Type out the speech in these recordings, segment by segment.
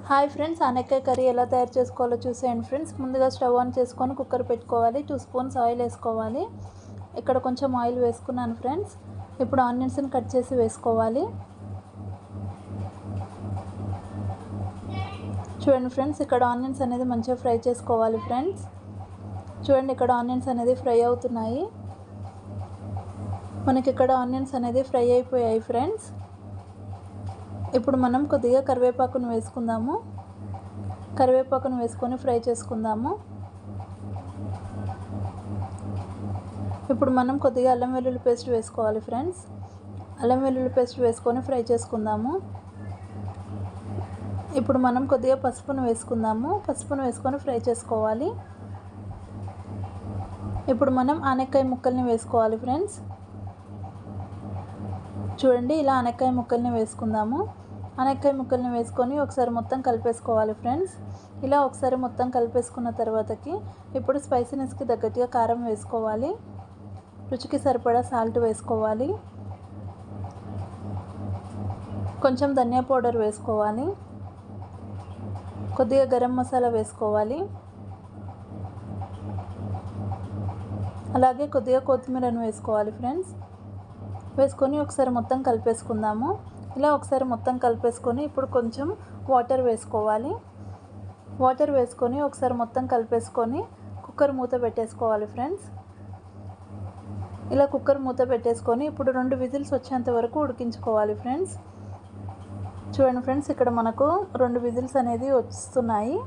Hi friends, ఆనక్కాయ curry ఎలా తయారు చేసుకోవాలో చూసేయండి ఫ్రెండ్స్. ముందుగా స్టవ్ ఆన్ చేసుకొని కుక్కర్ పెట్టుకోవాలి. 2 స్పూన్స్ ఆయిల్ వేసుకోవాలి. ఇక్కడ కొంచెం ఆయిల్ వేసుకున్నాను ఫ్రెండ్స్. ఇప్పుడు ఆనియన్స్ని కట్ చేసి వేసుకోవాలి. చూడండి ఫ్రెండ్స్, ఇక్కడ ఆనియన్స్ అనేది మంచిగా ఫ్రై చేసుకోవాలి ఫ్రెండ్స్. చూడండి, ఇక్కడ ఆనియన్స్ అనేది ఫ్రై అవుతున్నాయి. మనకి ఇక్కడ ఆనియన్స్ అనేది ఫ్రై అయిపోయాయి ఫ్రెండ్స్. ఇప్పుడు మనం కొద్దిగా కరివేపాకును వేసుకుందాము. కరివేపాకును వేసుకొని ఫ్రై చేసుకుందాము. ఇప్పుడు మనం కొద్దిగా అల్లం వెల్లుల్లి పేస్ట్ వేసుకోవాలి ఫ్రెండ్స్. అల్లం వెల్లుల్లి పేస్ట్ వేసుకొని ఫ్రై చేసుకుందాము. ఇప్పుడు మనం కొద్దిగా పసుపును వేసుకుందాము. పసుపును వేసుకొని ఫ్రై చేసుకోవాలి. ఇప్పుడు మనం ఆనక్కాయ ముక్కల్ని వేసుకోవాలి ఫ్రెండ్స్. చూడండి, ఇలా ఆనక్కాయ ముక్కల్ని వేసుకుందాము. ఆనక్కాయ ముక్కల్ని వేసుకొని ఒకసారి మొత్తం కలిపేసుకోవాలి ఫ్రెండ్స్. ఇలా ఒకసారి మొత్తం కలిపేసుకున్న తర్వాతకి ఇప్పుడు స్పైసీనెస్కి తగ్గట్టుగా కారం వేసుకోవాలి. రుచికి సరిపడా సాల్ట్ వేసుకోవాలి. కొంచెం ధనియా పౌడర్ వేసుకోవాలి. కొద్దిగా గరం మసాలా వేసుకోవాలి. అలాగే కొద్దిగా కొత్తిమీరను వేసుకోవాలి ఫ్రెండ్స్. వేసుకొని ఒకసారి మొత్తం కలిపేసుకుందాము. ఇలా ఒకసారి మొత్తం కలిపేసుకొని ఇప్పుడు కొంచెం వాటర్ వేసుకోవాలి. వాటర్ వేసుకొని ఒకసారి మొత్తం కలిపేసుకొని కుక్కర్ మూత పెట్టేసుకోవాలి ఫ్రెండ్స్. ఇలా కుక్కర్ మూత పెట్టేసుకొని ఇప్పుడు 2 విజిల్స్ వచ్చేంత వరకు ఉడికించుకోవాలి ఫ్రెండ్స్. చూడండి ఫ్రెండ్స్, ఇక్కడ మనకు 2 విజిల్స్ అనేది వస్తున్నాయి.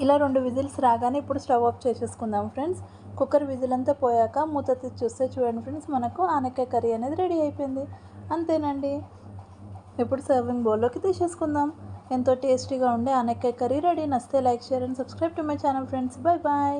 ఇలా 2 విజిల్స్ రాగానే ఇప్పుడు స్టవ్ ఆఫ్ చేసేసుకుందాం ఫ్రెండ్స్. కుక్కర్ విజిల్ అంతా పోయాక మూత తీసి చూస్తే చూడండి ఫ్రెండ్స్, మనకు ఆనక్కాయ కర్రీ అనేది రెడీ అయిపోయింది. అంతేనండి. ఇప్పుడు సర్వింగ్ బౌల్లోకి తీసేసుకుందాం. ఎంతో టేస్టీగా ఉండే ఆనక్కాయ కర్రీ రెడీ. నచ్చితే like, share and subscribe to my channel friends. Bye bye.